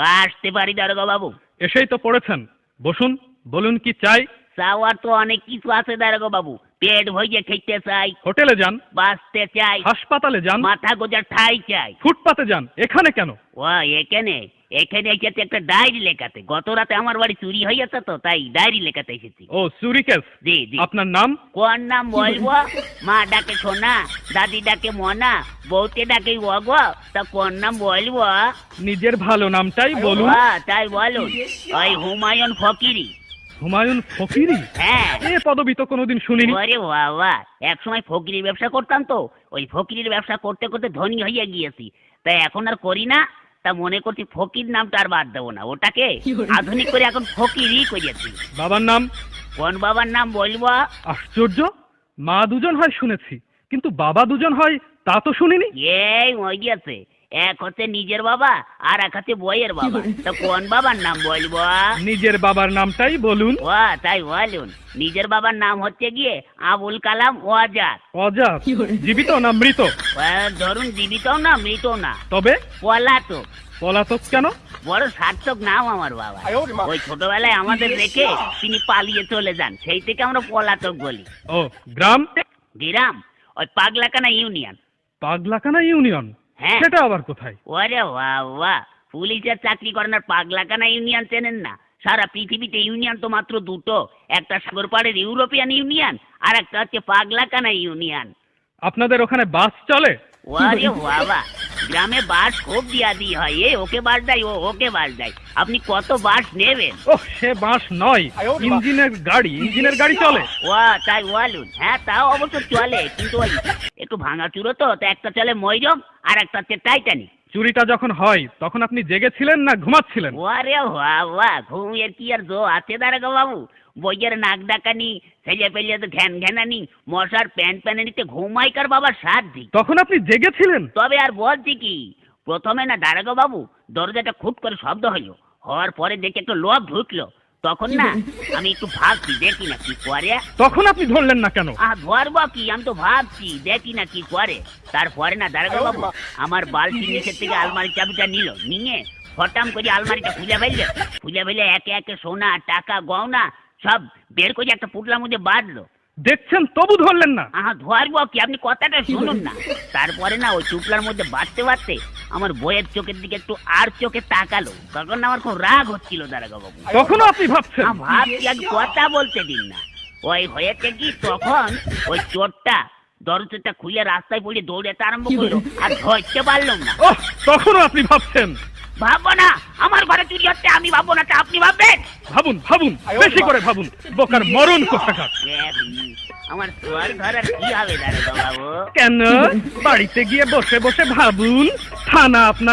আসতে পারি দারোগা বাবু? এসেই তো পড়েছেন, বসুন, বলুন কি চাই। চাওয়ার তো অনেক কিছু আছে দারোগা বাবু। পেট ভরিয়ে খেতে চাই, হোটেলে যান, বাঁচতে চাই, হাসপাতালে যান, মাথা গোজার ঠাই চাই। ফুটপাতে যান, এখানে কেন? ও এখানে এখানে এসেছে একটা ডায়েরি লেখাতে। গত রাতে আমার বাড়ি চুরি হয়েছে তো, তাই ডায়েরি লেখাতে এসেছি। ও চুরি কেস। জি জি। আপনার নাম? কোন নাম বলবো? মা ডাকে সোনা, দাদি ডাকে মনা, বউতে ডাকে ওগ। তা কোন নাম বলবো? নিজের ভালো নামটাই বলুন। তাই বলুন, ওই হুমায়ুন ফকিরি। হুমায়ুন ফকিরি? হ্যাঁ। এ পদবি তো কোনোদিন শুনিনি। আরে বাবা, এক সময় ফকিরির ব্যবসা করতাম তো, ওই ফকিরির ব্যবসা করতে করতে ধনী হয়ে গিয়েছি, তাই এখন আর করি না। তা মনে করছি ফকির নামটা আর বাদ দেবো না, ওটাকে আধুনিক করে এখন ফকিরই করেছি। বাবার নাম? কোন বাবার নাম বলবো? আশ্চর্য, মা দুজন হয় শুনেছি, কিন্তু বাবা দুজন হয় তা তো শুনিনি। এই ওই গিয়েছে, এক হচ্ছে নিজের বাবা আর এক হচ্ছে বইয়ের বাবা। তা কোন বাবার নাম বলবো? নিজের বাবার নামটাই বলুন। ও তাই বলুন, নিজের বাবার নাম হচ্ছে গিয়ে আবুল কালাম ওয়াজাদ। অজাত? জীবিত না মৃত? ধরুন জীবিত না মৃত না, তবে পলাতক। পলাতক কেন? বড় সার্থক নাম আমার বাবা। ওই ছোটবেলায় আমাদের রেখে তিনি পালিয়ে চলে যান, সেই থেকে আমরা পলাতক বলি। ও গ্রাম? গ্রাম ওই পাগলাকানা ইউনিয়ন। পাগলাকানা ইউনিয়ন? হ্যাঁ। সেটা আবার কোথায়? ওরে বাবা, পুলিশের চাকরি করেন আর পাগলাকানা ইউনিয়ন চেনেন না? সারা পৃথিবীতে ইউনিয়ন তো মাত্র দুটো, একটা সাগর পাড়ের ইউরোপিয়ান ইউনিয়ন আর একটা হচ্ছে পাগলাকানা ইউনিয়ন। আপনাদের ওখানে বাস চলে? ওরে বাবা, গ্রামে বাস খুব দিয়া দিয়ে হয়, এ ওকে বাস দেয়, ও ওকে বাস দেয়। আপনি কত বাস নেবেন? ও সে বাস নয়, ইঞ্জিনের গাড়ি চলে। ও তাই বলুন। হ্যাঁ তাও অবশ্য চলে, কিন্তু ওই একটু ভাঙাচুরো তো, একটা চলে ময়রম আর একটা হচ্ছে টাইটানিক। চুরিটা যখন হয় তখন আপনি জেগেছিলেন না ঘুমাচ্ছিলেন? ওরে বাবা, ঘুমের কি আর জো আছে দারোগা বাবু? বইয়ের নাক ডাকানি, ছেলে পেলে তো ঘ্যান ঘ্যানানি, মশার প্যান প্যানানিতে ঘুমাইকার বাবার সাধ্যি। তখন আপনি জেগেছিলেন? তবে আর বলছি কি, প্রথমে না দারোগা বাবু দরজাটা খুট করে শব্দ হলো, হওয়ার পরে দেখে একটা লোক ঢুকলো, তখন না আমি একটু ভাবছি দেখি না কি করে। তখন আপনি ধরলেন না কেন? ধরবো কি, আমি তো ভাবছি দেখি না কি করে। তারপরে না দারোগা বাবু আমার বালতির নিচের থেকে আলমারির চাবিটা নিয়ে হঠাম করে আলমারিটা খুলে ফেললে একে একে সোনা টাকা গয়না সব বের করে একটা পুটলার মধ্যে বাঁধলো। দেখছেন তবু ধরলেন না? ধরবো কি, আপনি কথাটা শুনুন না। তারপরে না ওই চুপলার মধ্যে বাঁধতে আমার বইয়ের চোখের দিকে একটু আর চোখে তাকালো, তখন আমার খুব রাগ হচ্ছিল দারোগা বাবু। তখনও আপনি ভাবছেন? ভাবছি, আগে কথা বলতে দিন না। ওই হয়েছে কি, তখন ওই চোরটা দরজাটা খুলে রাস্তায় পড়ে দৌড়াতে আরম্ভ করলো, আর ধরতে পারলাম না। তখনও আপনি ভাবছেন? ভাববো না, আমার ঘরে চুরি হচ্ছে, আমি ভাববো না, তা আপনি ভাববেন? ভাবুন, বেশি করে ভাবুন, বোকার মরণ কোথাকার। আমার সোয়ার ঘর আর কি হবে দারোগা বাবু? কেন? বাড়িতে গিয়ে বসে বসে ভাবুন, থানা আপনার